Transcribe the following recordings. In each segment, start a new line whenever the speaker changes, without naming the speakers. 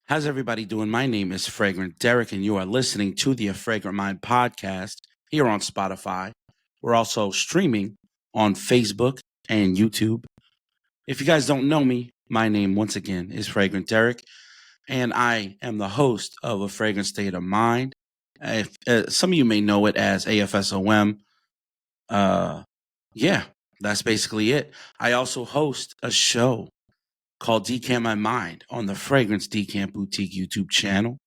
How's everybody doing? My name is Fragrant Derek, and you are listening to the A Fragrant Mind podcast here on Spotify. We're also streaming on Facebook and YouTube. If you guys don't know me, my name once again is Fragrant Derek, and I am the host of A Fragrant State of Mind. If some of you may know it as AFSOM. Uh, yeah, that's basically it. I also host a show called Decant My Mind on the Fragrance Decant Boutique YouTube channel.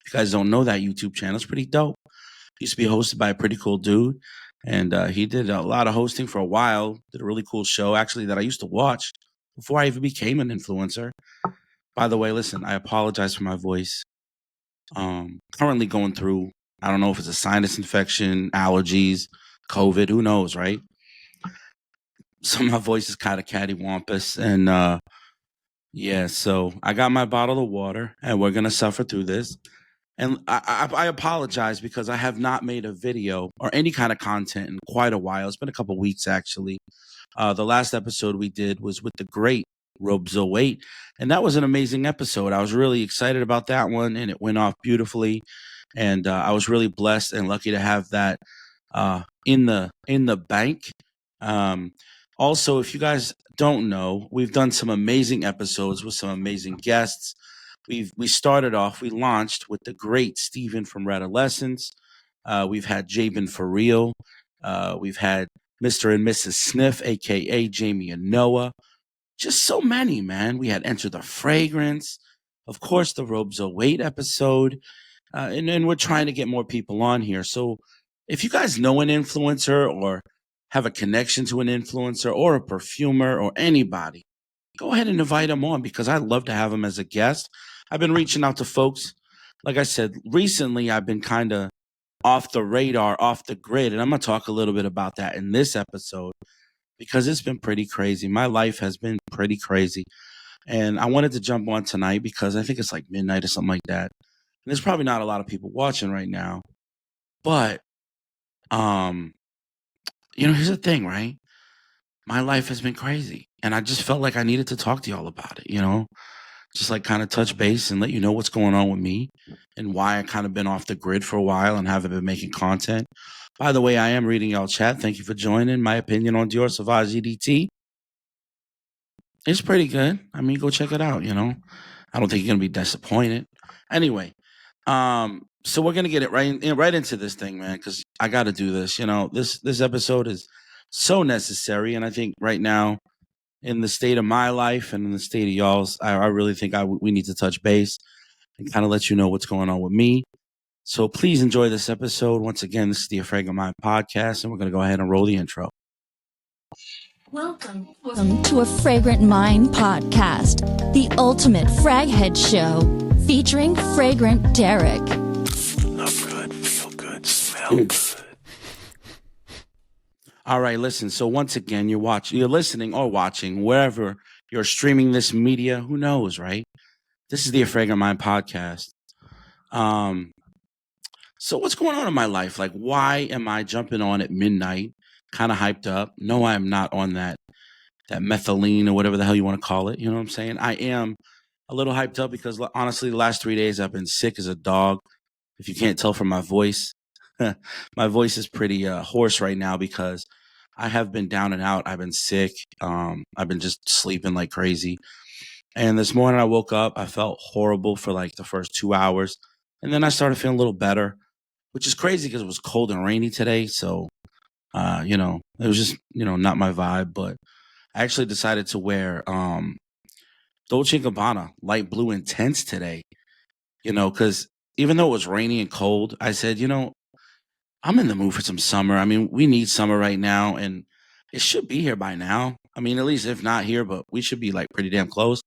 If you guys don't know that YouTube channel, it's pretty dope. It used to be hosted by a pretty cool dude, and he did a lot of hosting for a while. Did a really cool show, actually, that I used to watch before I even became an influencer. By the way, listen, I apologize for my voice. Currently going through, I don't know if it's a sinus infection, allergies, COVID, who knows, right? So my voice is kind of cattywampus, and yeah, so I got my bottle of water, and we're gonna suffer through this. And I apologize because I have not made a video or any kind of content in quite a while. It's been a couple weeks actually. The last episode we did was with the great Robzo Wait, and that was an amazing episode. I was really excited about that one, and it went off beautifully. And I was really blessed and lucky to have that in the bank. Um, Also, if you guys don't know, we've done some amazing episodes with some amazing guests. We started off, we launched with the great Steven from Redolescence. We've had Jabin for real. We've had Mr. and Mrs. Sniff, aka Jamie and Noah. Just so many, man. We had Enter the Fragrance. Of course, the Robes Wait episode. And we're trying to get more people on here. So if you guys know an influencer or have a connection to an influencer or a perfumer or anybody, go ahead and invite them on because I'd love to have them as a guest. I've been reaching out to folks. Like I said, recently I've been kind of off the radar, off the grid, and I'm going to talk a little bit about that in this episode because it's been pretty crazy. My life has been pretty crazy. And I wanted to jump on tonight because I think it's like midnight or something like that. And there's probably not a lot of people watching right now. But um, here's the thing, right? My life has been crazy. And I just felt like I needed to talk to y'all about it. Just like kind of touch base and let you know what's going on with me and why I kind of been off the grid for a while and haven't been making content. By the way, I am reading y'all chat. Thank you for joining. My opinion on Dior Sauvage EDT. It's pretty good. I mean, go check it out. I don't think you're gonna be disappointed. Anyway, so we're gonna get it right into this thing, man, because I gotta do this. This episode is so necessary, and I think right now, in the state of my life and in the state of y'all's, I really think we need to touch base and kind of let you know what's going on with me. So please enjoy this episode. Once again, this is the A Fragrant Mind podcast, and we're going to go ahead and roll the intro.
Welcome to A Fragrant Mind podcast, the ultimate fraghead show featuring Fragrant Derek.
Look good, feel good, smell good.
All right, listen. So once again, you're listening or watching wherever you're streaming this media. Who knows, right? This is the A Fragrant Mind podcast. So what's going on in my life? Like, why am I jumping on at midnight, kind of hyped up? No, I am not on that methylene or whatever the hell you want to call it. You know what I'm saying? I am a little hyped up because honestly, the last 3 days I've been sick as a dog. If you can't tell from my voice, my voice is pretty hoarse right now because I have been down and out. I've been sick. I've been just sleeping like crazy. And this morning I woke up. I felt horrible for like the first 2 hours. And then I started feeling a little better, which is crazy because it was cold and rainy today. So, it was just, not my vibe. But I actually decided to wear Dolce & Gabbana light blue intense today, because even though it was rainy and cold, I said, I'm in the mood for some summer. I mean, we need summer right now, and it should be here by now. I mean, at least if not here, but we should be like pretty damn close.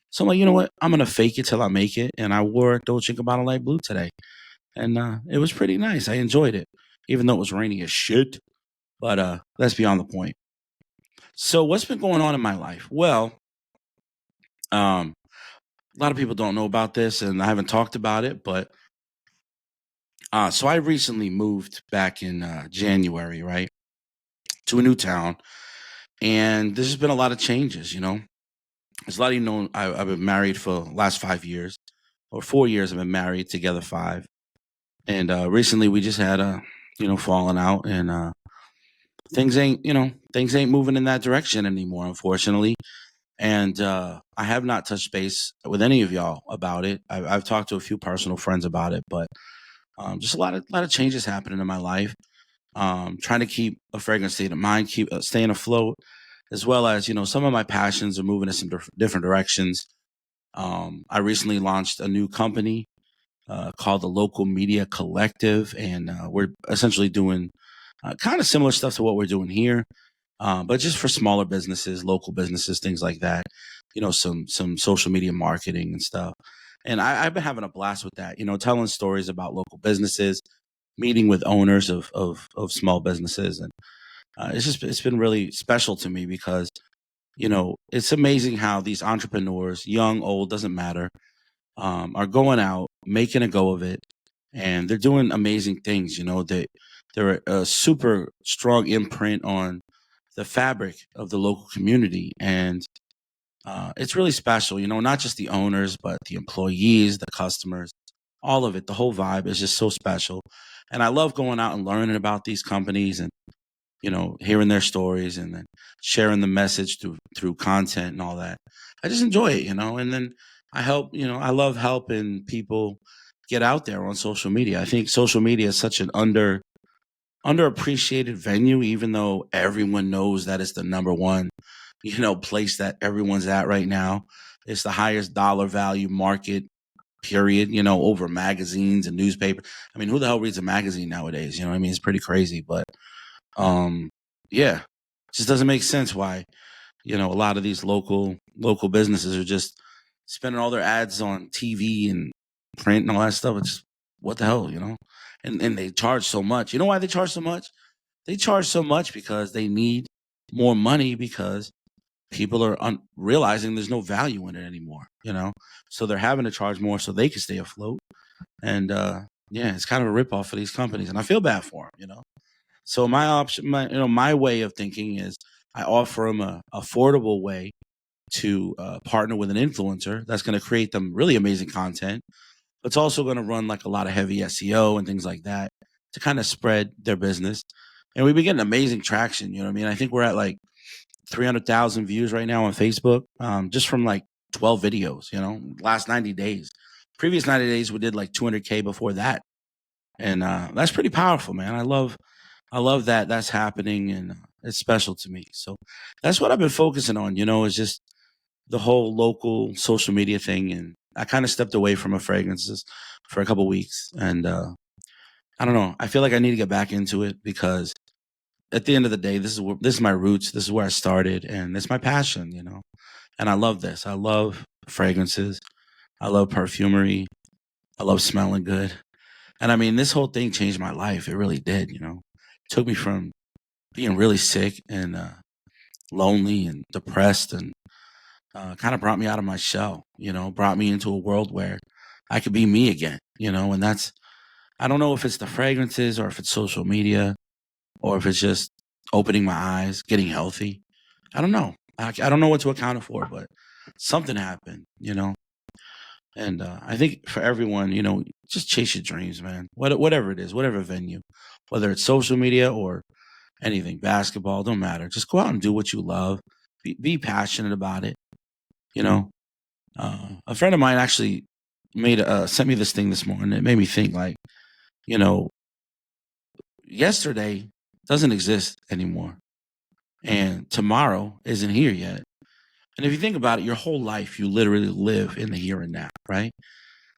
So I'm like, you know what? I'm gonna fake it till I make it, and I wore Dolce & Gabbana light blue today, and it was pretty nice. I enjoyed it, even though it was raining as shit. But that's beyond the point. So what's been going on in my life? Well, a lot of people don't know about this, and I haven't talked about it, but so I recently moved back in January, right, to a new town, and there's just been a lot of changes. As a lot of you know, I've been married for the last 5 years. or 4 years. I've been married together 5. And recently we just had a, falling out, and things ain't moving in that direction anymore, unfortunately. And I have not touched base with any of y'all about it. I've talked to a few personal friends about it, but just a lot of changes happening in my life. Trying to keep a fragrant state of mind, keep staying afloat, as well as some of my passions are moving in some different directions. I recently launched a new company called the Local Media Collective, and we're essentially doing kind of similar stuff to what we're doing here, but just for smaller businesses, local businesses, things like that. Some social media marketing and stuff. And I've been having a blast with that. Telling stories about local businesses, meeting with owners of small businesses, and it's been really special to me because it's amazing how these entrepreneurs, young, old, doesn't matter, are going out, making a go of it, and they're doing amazing things. They're a super strong imprint on the fabric of the local community, and it's really special. Not just the owners, but the employees, the customers, all of it. The whole vibe is just so special, and I love going out and learning about these companies and hearing their stories and then sharing the message through content and all that. I just enjoy it, and then I love helping people get out there on social media. I think social media is such an underappreciated venue, even though everyone knows that it's the number one, place that everyone's at right now. It's the highest dollar value market, period, over magazines and newspapers. I mean, who the hell reads a magazine nowadays? You know what I mean? It's pretty crazy, but um, yeah, it just doesn't make sense why, a lot of these local businesses are just spending all their ads on TV and print and all that stuff. It's what the hell. And they charge so much. You know why they charge so much? They charge so much because they need more money because people are realizing there's no value in it anymore. So they're having to charge more so they can stay afloat. And yeah, it's kind of a ripoff for these companies, and I feel bad for them. So my option, my way of thinking is I offer them a affordable way to partner with an influencer that's going to create them really amazing content. It's also going to run like a lot of heavy SEO and things like that to kind of spread their business. And we've been getting amazing traction. You know what I mean? I think we're at like 300,000 views right now on Facebook, just from like 12 videos, last 90 days. Previous 90 days, we did like 200K before that. And that's pretty powerful, man. I love that that's happening, and it's special to me. So that's what I've been focusing on, is just the whole local social media thing. And I kind of stepped away from my fragrances for a couple weeks. And I don't know. I feel like I need to get back into it because at the end of the day, this is my roots. This is where I started, and it's my passion. And I love this. I love fragrances. I love perfumery. I love smelling good. And I mean, this whole thing changed my life. It really did. Took me from being really sick and lonely and depressed, and kind of brought me out of my shell, brought me into a world where I could be me again, and I don't know if it's the fragrances or if it's social media or if it's just opening my eyes, getting healthy. I don't know. I don't know what to account for, but something happened. And I think for everyone, just chase your dreams, man. Whatever it is, whatever venue, whether it's social media or anything, basketball, don't matter. Just go out and do what you love. Be passionate about it. You know, a friend of mine actually sent me this thing this morning. It made me think, like, you know, yesterday doesn't exist anymore, and tomorrow isn't here yet. And if you think about it, your whole life you literally live in the here and now, right?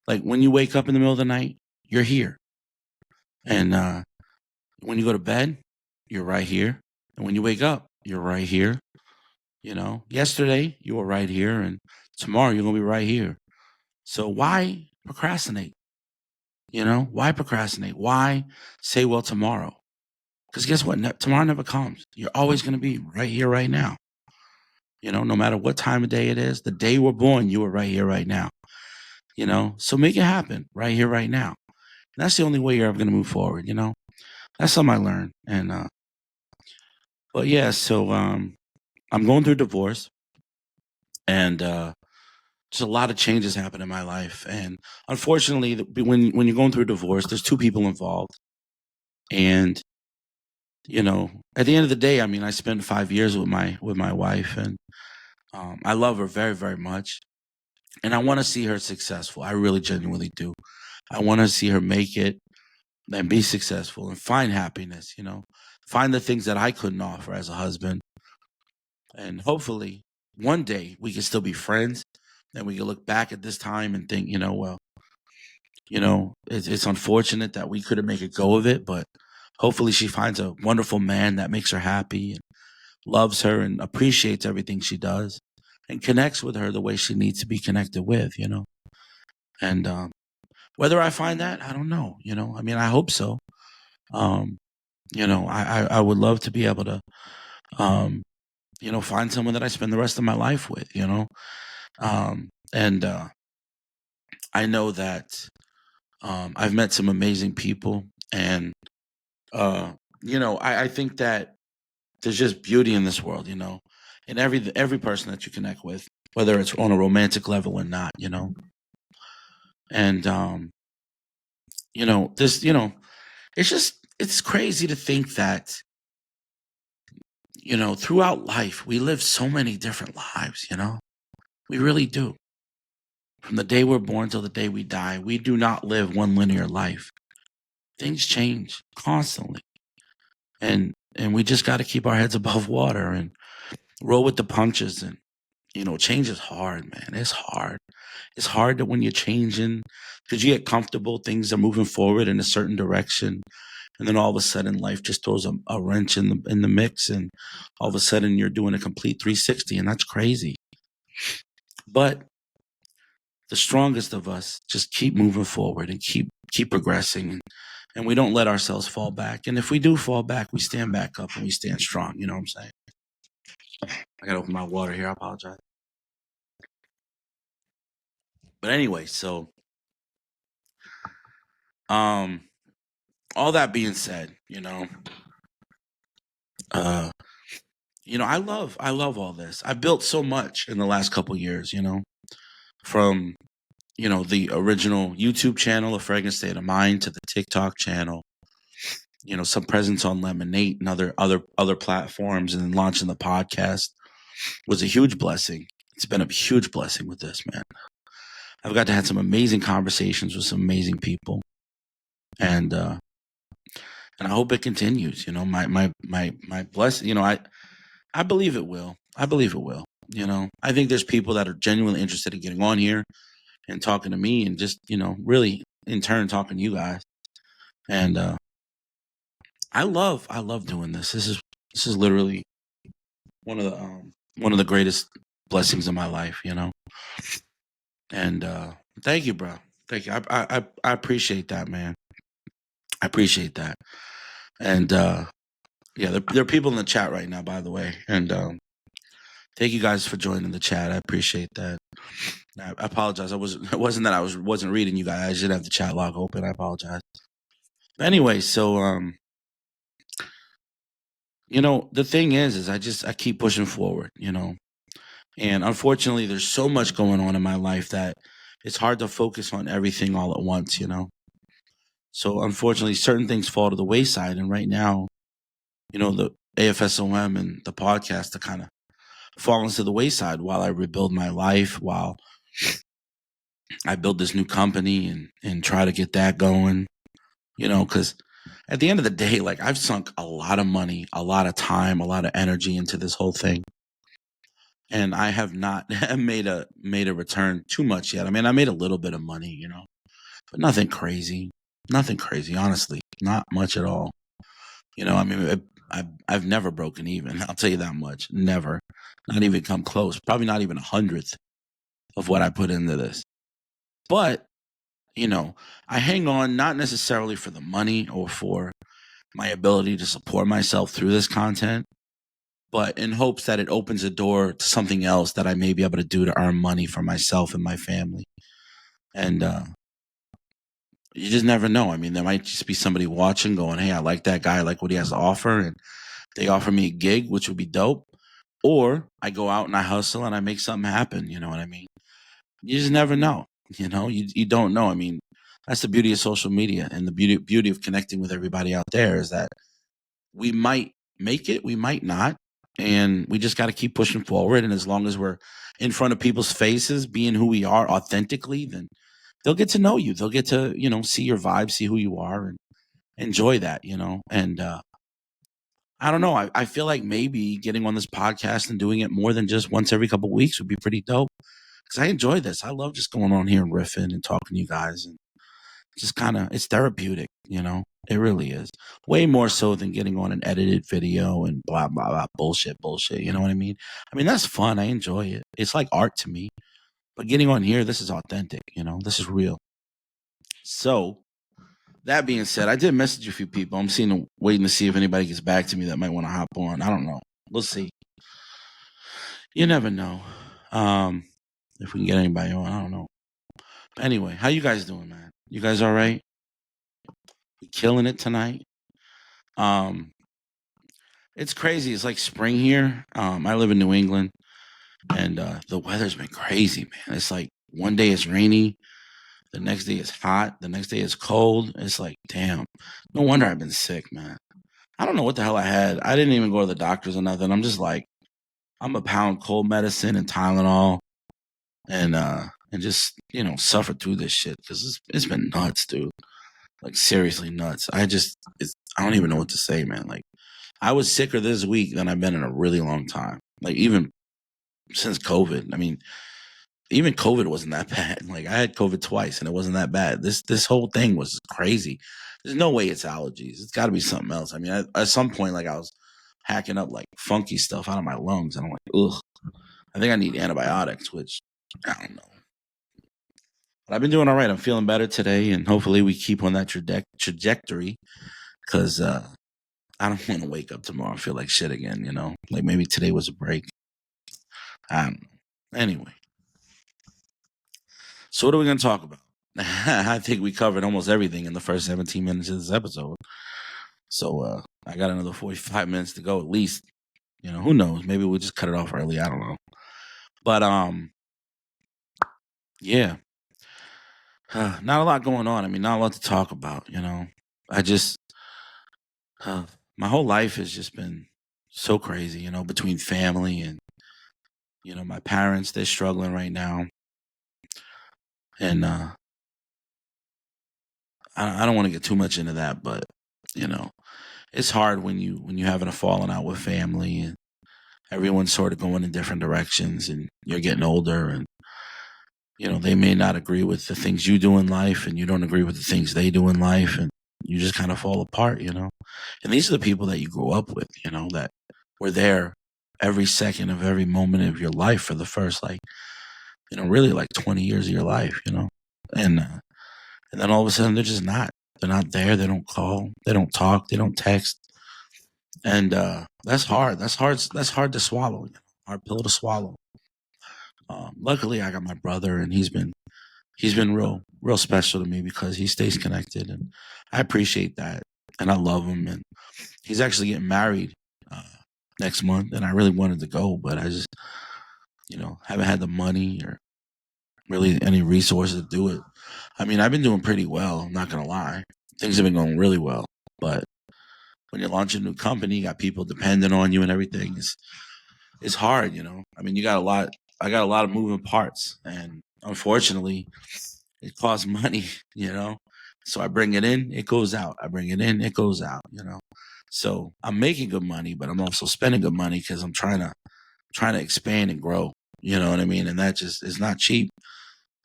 Like when you wake up in the middle of the night, you're here, and when you go to bed, you're right here, and when you wake up, you're right here. Yesterday you were right here, and tomorrow you're gonna be right here. So why procrastinate? Why procrastinate? Why say, well, tomorrow? Because guess what? Tomorrow never comes. You're always gonna be right here, right now. No matter what time of day it is, the day we're born, you are right here, right now. So make it happen right here, right now. And that's the only way you're ever gonna move forward. That's something I learned. And but yeah, so I'm going through divorce, and just a lot of changes happen in my life, and unfortunately, when you're going through a divorce, there's two people involved, and at the end of the day, I mean, I spent 5 years with my wife, and I love her very, very much, and I want to see her successful. I really genuinely do. I want to see her make it and be successful and find happiness. Find the things that I couldn't offer as a husband, and hopefully, one day we can still be friends, and we can look back at this time and think, well, it's unfortunate that we couldn't make a go of it, but hopefully she finds a wonderful man that makes her happy and loves her and appreciates everything she does and connects with her the way she needs to be connected with. And whether I find that, I don't know. I mean, I hope so. Um, I would love to be able to, um, find someone that I spend the rest of my life with. And I know that I've met some amazing people, and I think that there's just beauty in this world, and every person that you connect with, whether it's on a romantic level or not. And this, it's crazy to think that, throughout life we live so many different lives. We really do. From the day we're born till the day we die, we do not live one linear life. Things change constantly. And we just got to keep our heads above water and roll with the punches. And change is hard, man. It's hard. It's hard that when you're changing, because you get comfortable, things are moving forward in a certain direction, and then all of a sudden life just throws a wrench in the mix, and all of a sudden you're doing a complete 360, and that's crazy. But the strongest of us just keep moving forward and keep progressing, and we don't let ourselves fall back. And if we do fall back, we stand back up and we stand strong. You know what I'm saying? I gotta open my water here. I apologize. But anyway, so all that being said, uh, I love all this. I built so much in the last couple years, from the original YouTube channel, A Fragrance State of Mind, to the TikTok channel, some presence on Lemonade and other platforms, and then launching the podcast was a huge blessing. It's been a huge blessing with this, man. I've got to have some amazing conversations with some amazing people, and I hope it continues. My blessing. I believe it will. I believe it will. I think there's people that are genuinely interested in getting on here and talking to me, and just really in turn talking to you guys. And I love doing this. This is literally one of the greatest blessings of my life. And thank you, bro. Thank you. I appreciate that, man. I appreciate that. And yeah, there are people in the chat right now, by the way. And thank you guys for joining the chat. I appreciate that. I apologize. It wasn't that I wasn't reading you guys. I just didn't have the chat log open. I apologize. Anyway, so the thing is I keep pushing forward, and unfortunately there's so much going on in my life that it's hard to focus on everything all at once. So unfortunately certain things fall to the wayside, and right now, the AFSOM and the podcast are kind of falling to the wayside while I rebuild my life, while I build this new company and try to get that going, because at the end of the day, like, I've sunk a lot of money, a lot of time, a lot of energy into this whole thing. And I have not made a return too much yet. I mean, I made a little bit of money, but nothing crazy. Nothing crazy, honestly. Not much at all. I mean, I've never broken even. I'll tell you that much. Never. Not even come close. Probably not even 100th of what I put into this. But, I hang on not necessarily for the money or for my ability to support myself through this content, but in hopes that it opens a door to something else that I may be able to do to earn money for myself and my family. And you just never know. I mean, there might just be somebody watching going, hey, I like that guy. I like what he has to offer. And they offer me a gig, which would be dope. Or I go out and I hustle and I make something happen. You know what I mean? you just never know. You don't know. I mean, that's the beauty of social media, and the beauty of connecting with everybody out there is that we might make it, we might not, and we just got to keep pushing forward. And as long as we're in front of people's faces, being who we are authentically, then they'll get to know you. They'll get to see your vibe, see who you are, and enjoy that. And I don't know. I feel like maybe getting on this podcast and doing it more than just once every couple of weeks would be pretty dope. Because I enjoy this. I love just going on here and riffing and talking to you guys, and just kind of, it's therapeutic. It really is. Way more so than getting on an edited video and blah blah blah bullshit. You know what I mean? I mean, that's fun. I enjoy it. It's like art to me. But getting on here, this is authentic. This is real. So that being said, I did message a few people. I'm waiting to see if anybody gets back to me that might want to hop on. I don't know. We'll see. You never know. If we can get anybody on, I don't know. Anyway, how you guys doing, man? You guys all right? We killing it tonight. It's crazy. It's like spring here. I live in New England, and the weather's been crazy, man. It's like one day it's rainy, the next day it's hot, the next day it's cold. It's like, damn. No wonder I've been sick, man. I don't know what the hell I had. I didn't even go to the doctors or nothing. I'm just like, I'm a pound cold medicine and Tylenol, and just suffer through this shit because it's been nuts, dude. Like seriously nuts. I don't even know what to say, man. Like I was sicker this week than I've been in a really long time. Like even since COVID. I mean, even COVID wasn't that bad. Like I had COVID twice and it wasn't that bad. This whole thing was crazy. There's no way it's allergies. It's got to be something else. I mean, at some point, like I was hacking up like funky stuff out of my lungs, and I'm like, ugh. I think I need antibiotics, which I don't know. But I've been doing all right. I'm feeling better today, and hopefully we keep on that trajectory because I don't want to wake up tomorrow and feel like shit again, Like maybe today was a break. I don't know. Anyway. So what are we going to talk about? I think we covered almost everything in the first 17 minutes of this episode. So I got another 45 minutes to go at least. Who knows? Maybe we'll just cut it off early. I don't know. But yeah. Not a lot going on. I mean, not a lot to talk about, I just my whole life has just been so crazy, between family and my parents. They're struggling right now. And I don't want to get too much into that, but it's hard when you're having a falling out with family and everyone's sort of going in different directions, and you're getting older, and they may not agree with the things you do in life, and you don't agree with the things they do in life, and you just kind of fall apart, And these are the people that you grew up with, that were there every second of every moment of your life for the first really like 20 years of your life, and then all of a sudden they're just not. They're not there. They don't call. They don't talk. They don't text. And that's hard. That's hard. That's hard to swallow. Hard pill to swallow. Luckily, I got my brother, and he's been real special to me because he stays connected, and I appreciate that, and I love him. And he's actually getting married next month, and I really wanted to go, but I just haven't had the money or really any resources to do it. I mean, I've been doing pretty well. I'm not gonna lie. Things have been going really well, but when you launch a new company, you got people dependent on you and everything. It's hard, I mean, I got a lot of moving parts, and unfortunately, it costs money, So I bring it in, it goes out. I bring it in, it goes out, So I'm making good money, but I'm also spending good money because I'm trying to expand and grow. You know what I mean? And that just is not cheap,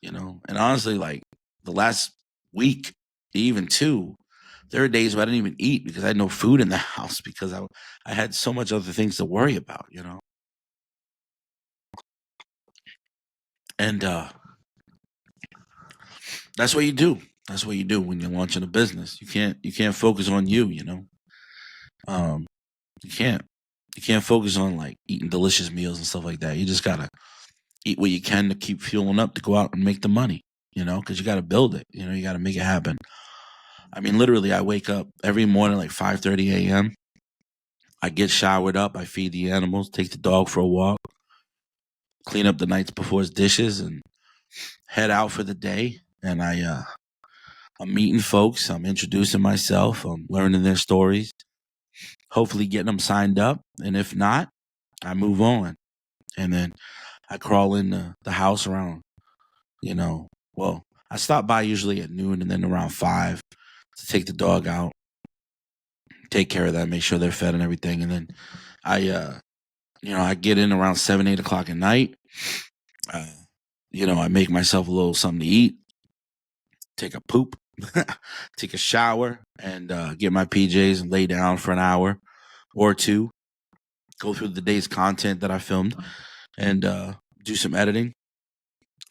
And honestly, like the last week, even two, there are days where I didn't even eat because I had no food in the house because I had so much other things to worry about, And that's what you do. That's what you do when you're launching a business. You can't focus on you, Um, you can't focus on like eating delicious meals and stuff like that. You just gotta eat what you can to keep fueling up to go out and make the money, because you gotta build it. You gotta make it happen. I mean, literally, I wake up every morning like 5:30 a.m. I get showered up. I feed the animals, take the dog for a walk, clean up the nights before's dishes, and head out for the day, and I'm meeting folks. I'm introducing myself. I'm learning their stories. Hopefully, getting them signed up, and if not, I move on. And then I crawl in the house around, well, I stop by usually at noon and then around 5 to take the dog out, take care of that, make sure they're fed and everything. And then I get in around 7, 8 o'clock at night. I make myself a little something to eat, take a poop, take a shower, and get my PJs and lay down for an hour or two, go through the day's content that I filmed, and do some editing,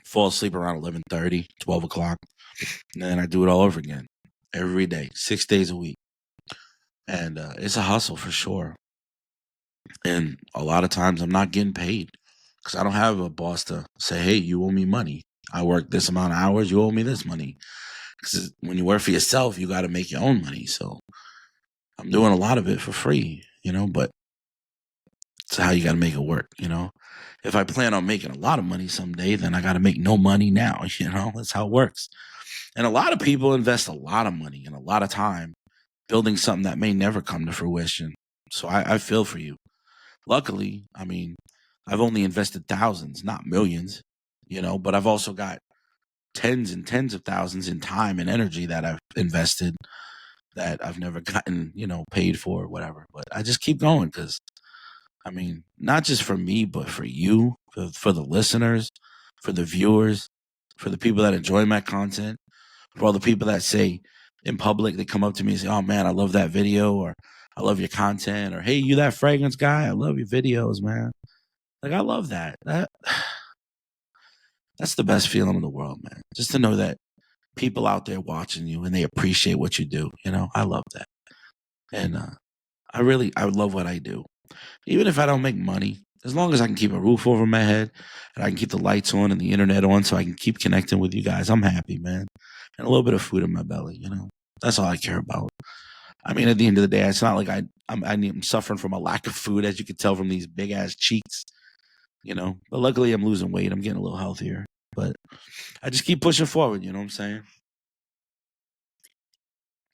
fall asleep around 11:30, 12 o'clock, and then I do it all over again every day, 6 days a week. And it's a hustle for sure. And a lot of times I'm not getting paid because I don't have a boss to say, hey, you owe me money. I work this amount of hours, you owe me this money. Because when you work for yourself, you got to make your own money. So I'm doing a lot of it for free, but it's how you got to make it work, If I plan on making a lot of money someday, then I got to make no money now, That's how it works. And a lot of people invest a lot of money and a lot of time building something that may never come to fruition. So I feel for you. Luckily, I've only invested thousands, not millions, but I've also got tens and tens of thousands in time and energy that I've invested that I've never gotten, paid for or whatever. But I just keep going because, not just for me, but for you, for the listeners, for the viewers, for the people that enjoy my content, for all the people that say in public, they come up to me and say, oh man, I love that video, or I love your content, or hey, you that fragrance guy, I love your videos, man. Like, I love that. That's the best feeling in the world, man. Just to know that people out there watching you and they appreciate what you do. I love that. And I love what I do. Even if I don't make money, as long as I can keep a roof over my head and I can keep the lights on and the internet on so I can keep connecting with you guys, I'm happy, man. And a little bit of food in my belly, That's all I care about. At the end of the day, it's not like I'm suffering from a lack of food, as you can tell from these big ass cheeks, But luckily, I'm losing weight. I'm getting a little healthier. But I just keep pushing forward. You know what I'm saying?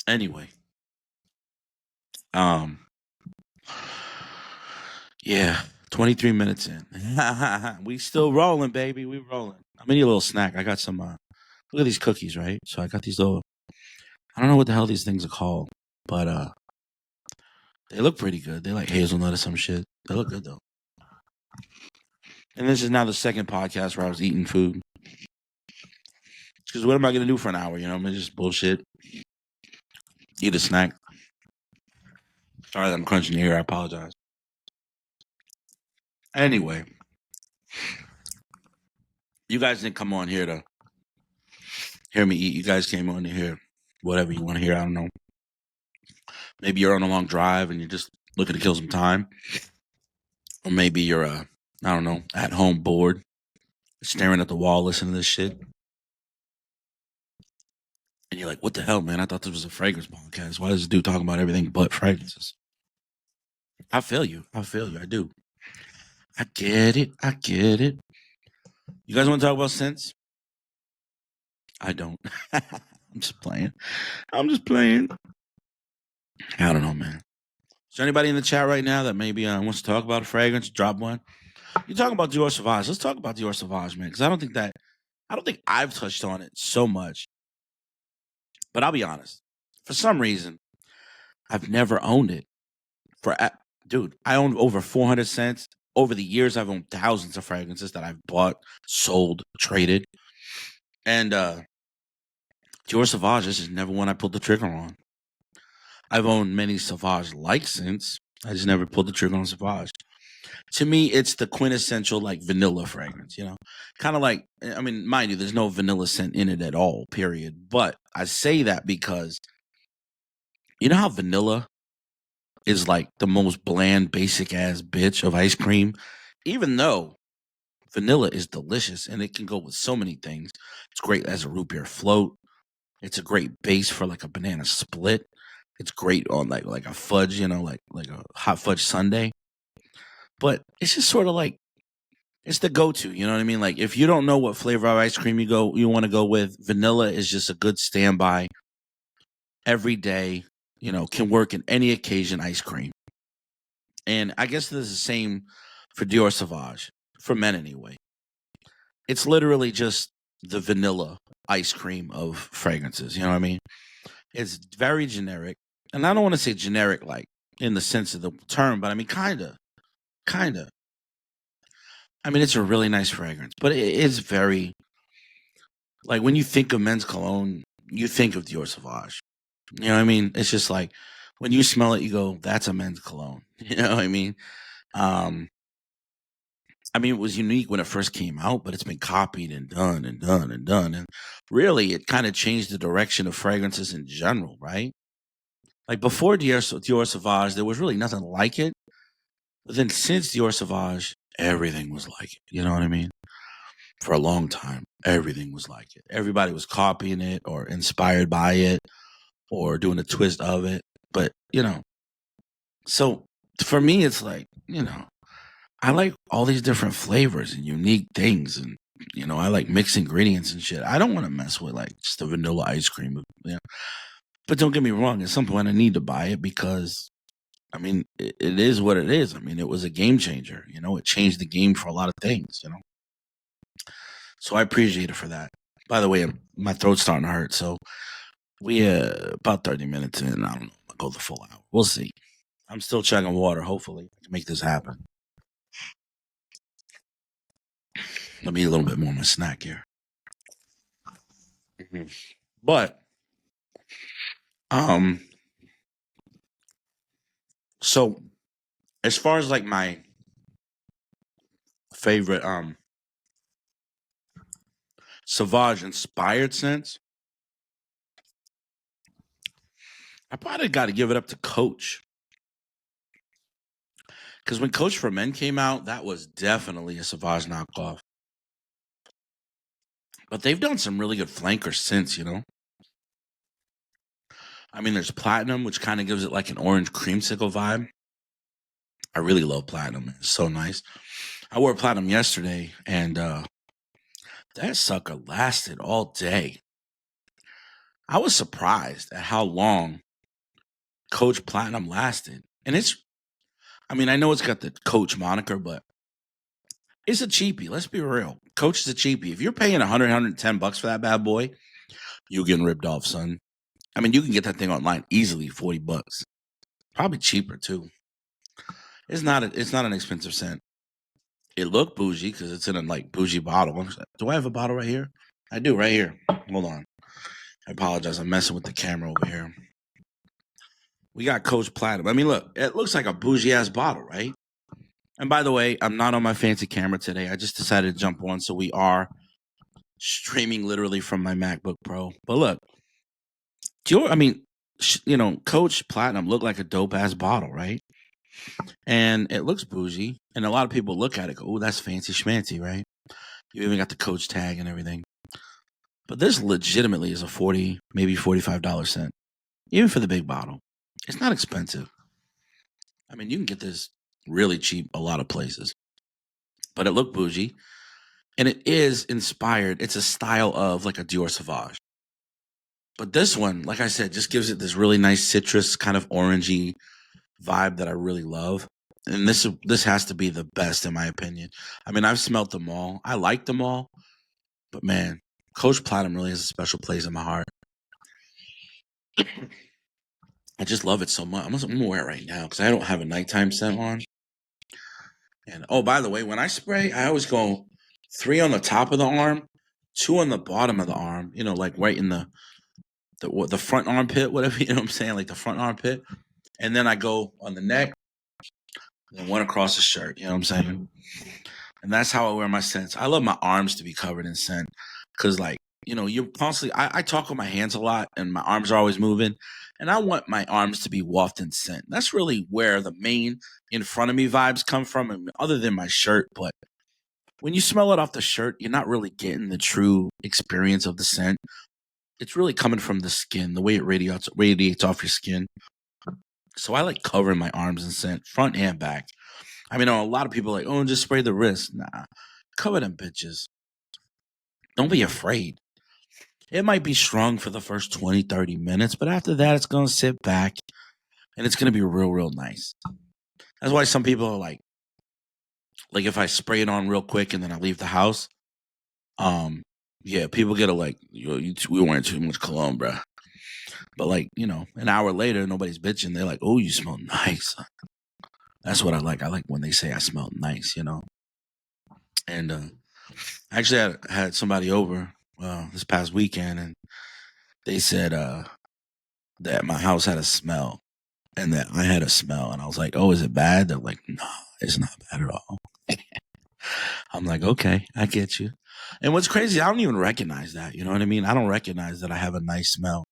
Anyway, yeah, 23 minutes in. We still rolling, baby. We rolling. I'm gonna need a little snack. I got some. Look at these cookies, right? So I got these little. I don't know what the hell these things are called, but they look pretty good. They like hazelnut or some shit. They look good though. And this is now the second podcast where I was eating food. Because what am I gonna do for an hour? I'm gonna just bullshit. Eat a snack. Sorry that I'm crunching your ear. I apologize. Anyway, you guys didn't come on here to hear me eat. You guys came on to hear whatever you want to hear. I don't know. Maybe you're on a long drive and you're just looking to kill some time. Or maybe you're, I don't know, at home bored, staring at the wall, listening to this shit. And you're like, what the hell, man? I thought this was a fragrance podcast. Why is this dude talking about everything but fragrances? I feel you. I do. I get it. You guys want to talk about scents? I don't. I'm just playing. I don't know, man. Is there anybody in the chat right now that maybe wants to talk about a fragrance? Drop one. You're talking about Dior Sauvage. Let's talk about Dior Sauvage, man, because I don't think I've touched on it so much. But I'll be honest. For some reason, I've never owned it. Dude, I own over 400 scents. Over the years, I've owned thousands of fragrances that I've bought, sold, traded. And Dior Sauvage, this is never one I pulled the trigger on. I've owned many Sauvage-like scents. I just never pulled the trigger on Sauvage. To me, it's the quintessential like vanilla fragrance, kind of like, mind you, there's no vanilla scent in it at all, period. But I say that because you know how vanilla is like the most bland, basic ass bitch of ice cream, even though vanilla is delicious and it can go with so many things. It's great as a root beer float. It's a great base for like a banana split. It's great on like a fudge, like a hot fudge sundae. But it's just sort of like it's the go-to. You know what I mean? Like if you don't know what flavor of ice cream you want to go with, vanilla is just a good standby every day. You know, can work in any occasion. Ice cream, and I guess this is the same for Dior Sauvage for men anyway. It's literally just the vanilla ice cream of fragrances. You know what I mean? It's very generic, and I don't want to say generic like in the sense of the term, but I mean kind of. I mean, it's a really nice fragrance, but it is very like when you think of men's cologne, you think of Dior Sauvage. You know what I mean? It's just like when you smell it, you go, "That's a men's cologne." You know what I mean? Um, I mean, it was unique when it first came out, but it's been copied and done and done and done, and really, it kind of changed the direction of fragrances in general, right? Like before Dior Sauvage, there was really nothing like it. But then since Dior Sauvage, everything was like it. You know what I mean? For a long time, everything was like it. Everybody was copying it or inspired by it or doing a twist of it. But, you know, so for me, it's like, you know, I like all these different flavors and unique things. And, you know, I like mixed ingredients and shit. I don't want to mess with like just the vanilla ice cream. You know? But don't get me wrong. At some point, I need to buy it because, I mean, it is what it is. I mean, it was a game changer. You know, it changed the game for a lot of things, you know. So I appreciate it for that. By the way, my throat's starting to hurt. So we about 30 minutes in. I don't know. I'll go the full hour. We'll see. I'm still chugging water. Hopefully, I can make this happen. Let me eat a little bit more of my snack here. But um, so as far as like my favorite Sauvage inspired scents, I probably got to give it up to Coach. Because when Coach for Men came out, that was definitely a Sauvage knockoff. But they've done some really good flankers since, you know. I mean, there's Platinum, which kind of gives it like an orange creamsicle vibe. I really love Platinum. It's so nice. I wore Platinum yesterday, and that sucker lasted all day. I was surprised at how long Coach Platinum lasted. And I mean, I know it's got the Coach moniker, but it's a cheapie. Let's be real. Coach is a cheapie. If you're paying 100, 110 bucks for that bad boy, you're getting ripped off, son. I mean, you can get that thing online easily, 40 bucks. Probably cheaper too. It's not an expensive scent. It looked bougie because it's in a like bougie bottle. Do I have a bottle right here? I do, right here. Hold on. I apologize. I'm messing with the camera over here. We got Coach Platinum. I mean, look, it looks like a bougie ass bottle, right? And by the way, I'm not on my fancy camera today. I just decided to jump on, so we are streaming literally from my MacBook Pro. But look, you know, Coach Platinum looked like a dope ass bottle, right? And it looks bougie, and a lot of people look at it, go, "Oh, that's fancy schmancy," right? You even got the Coach tag and everything. But this legitimately is a $40, maybe $45 scent, even for the big bottle. It's not expensive. I mean, you can get this really cheap a lot of places, but it looked bougie, and it is inspired. It's a style of like a Dior Sauvage. But this one, like I said, just gives it this really nice citrus kind of orangey vibe that I really love. And this has to be the best in my opinion. I mean, I've smelt them all. I like them all. But man, Coach Platinum really has a special place in my heart. I just love it so much. I'm gonna wear it right now because I don't have a nighttime scent on. And oh, by the way, when I spray, I always go 3 on the top of the arm, 2 on the bottom of the arm. You know, like right in the front armpit, whatever, you know what I'm saying, like the front armpit. And then I go on the neck, and then 1 across the shirt, you know what I'm saying? And that's how I wear my scents. I love my arms to be covered in scent because, like, you know, you're constantly, I talk with my hands a lot and my arms are always moving. And I want my arms to be wafted in scent. That's really where the main in front of me vibes come from, other than my shirt. But when you smell it off the shirt, you're not really getting the true experience of the scent. It's really coming from the skin, the way it radiates off your skin. So I like covering my arms in scent, front and back. I mean, a lot of people are like, oh, just spray the wrist. Nah, cover them bitches. Don't be afraid. It might be strong for the first 20, 30 minutes, but after that, it's going to sit back and it's going to be real, real nice. That's why some people are like if I spray it on real quick and then I leave the house, yeah, people get like, we wearing too much cologne, bro. But like, an hour later, nobody's bitching. They're like, oh, you smell nice. That's what I like. I like when they say I smell nice, And actually, I had somebody over this past weekend, and they said that my house had a smell and that I had a smell. And I was like, oh, is it bad? They're like, no, it's not bad at all. I'm like, okay, I get you. And what's crazy, I don't even recognize that. You know what I mean? I don't recognize that I have a nice smell.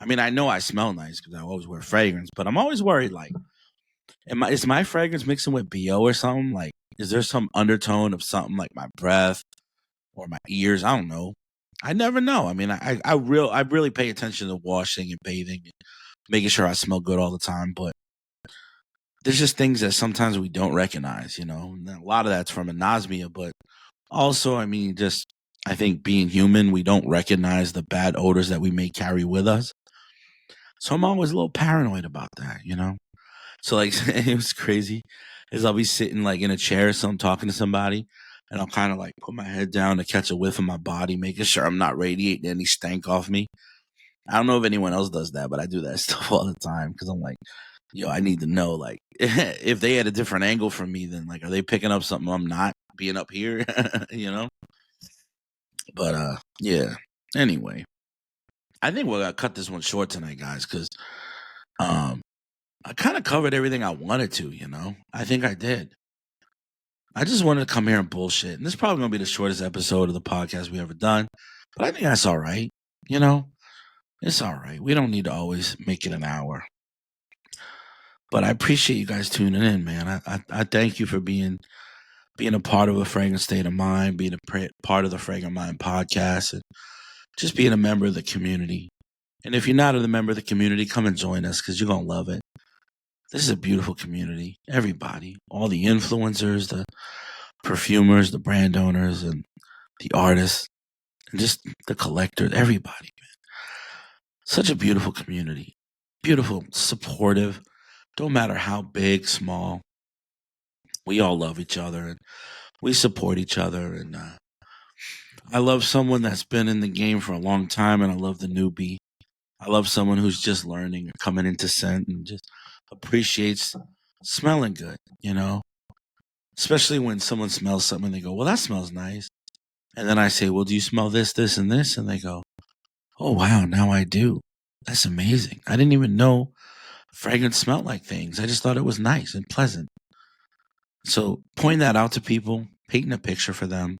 I mean, I know I smell nice because I always wear fragrance, but I'm always worried, like, is my fragrance mixing with BO or something? Like, is there some undertone of something like my breath or my ears? I don't know. I never know. I mean, I really pay attention to washing and bathing and making sure I smell good all the time, but there's just things that sometimes we don't recognize, And a lot of that's from anosmia, but also, I mean, I think being human, we don't recognize the bad odors that we may carry with us. So I'm always a little paranoid about that, So like, it was crazy is I'll be sitting like in a chair or something talking to somebody and I'll kind of like put my head down to catch a whiff of my body, making sure I'm not radiating any stank off me. I don't know if anyone else does that, but I do that stuff all the time because I'm like, I need to know, like, if they had a different angle from me, then like, are they picking up something I'm not being up here, But yeah. Anyway, I think we're gonna cut this one short tonight, guys, because I kind of covered everything I wanted to, I think I did. I just wanted to come here and bullshit. And this is probably going to be the shortest episode of the podcast we ever done. But I think that's all right. It's all right. We don't need to always make it an hour. But I appreciate you guys tuning in, man. I thank you for being a part of a Fragrant State of Mind, being a part of the Fragrant Mind podcast, and just being a member of the community. And if you're not a member of the community, come and join us because you're going to love it. This is a beautiful community. Everybody, all the influencers, the perfumers, the brand owners, and the artists, and just the collectors, everybody, man. Such a beautiful community. Beautiful, supportive. Don't matter how big, small. We all love each other and we support each other. And I love someone that's been in the game for a long time, and I love the newbie. I love someone who's just learning or coming into scent and just appreciates smelling good, Especially when someone smells something and they go, well, that smells nice. And then I say, well, do you smell this, this, and this? And they go, oh, wow, now I do. That's amazing. I didn't even know fragrance smelled like things. I just thought it was nice and pleasant. So pointing that out to people, painting a picture for them,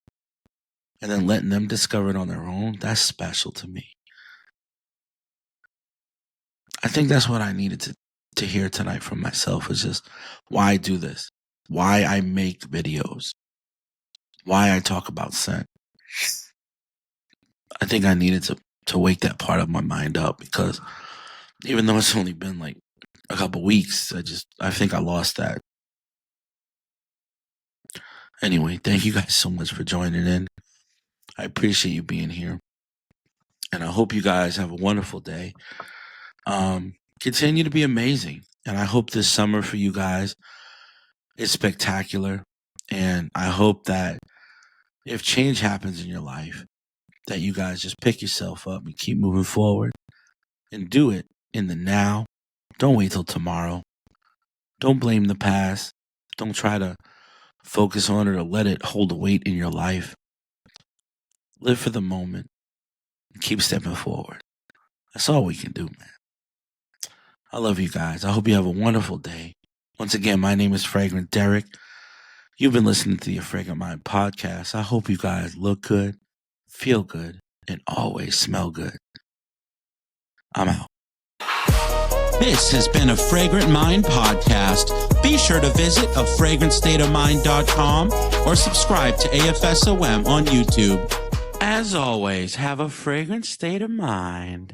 and then letting them discover it on their own, that's special to me. I think that's what I needed to hear tonight from myself, was just why I do this, why I make videos, why I talk about scent. I think I needed to wake that part of my mind up, because even though it's only been like a couple weeks, I think I lost that. Anyway, thank you guys so much for joining in. I appreciate you being here. And I hope you guys have a wonderful day. Continue to be amazing. And I hope this summer for you guys is spectacular. And I hope that if change happens in your life, that you guys just pick yourself up and keep moving forward and do it in the now. Don't wait till tomorrow. Don't blame the past. Don't try to focus on it or let it hold a weight in your life. Live for the moment and keep stepping forward. That's all we can do, man. I love you guys. I hope you have a wonderful day. Once again, my name is Fragrant Derek. You've been listening to the Fragrant Mind podcast. I hope you guys look good, feel good, and always smell good. I'm out.
This has been a Fragrant Mind podcast. Be sure to visit afragrantstateofmind.com or subscribe to AFSOM on YouTube.
As always, have a fragrant state of mind.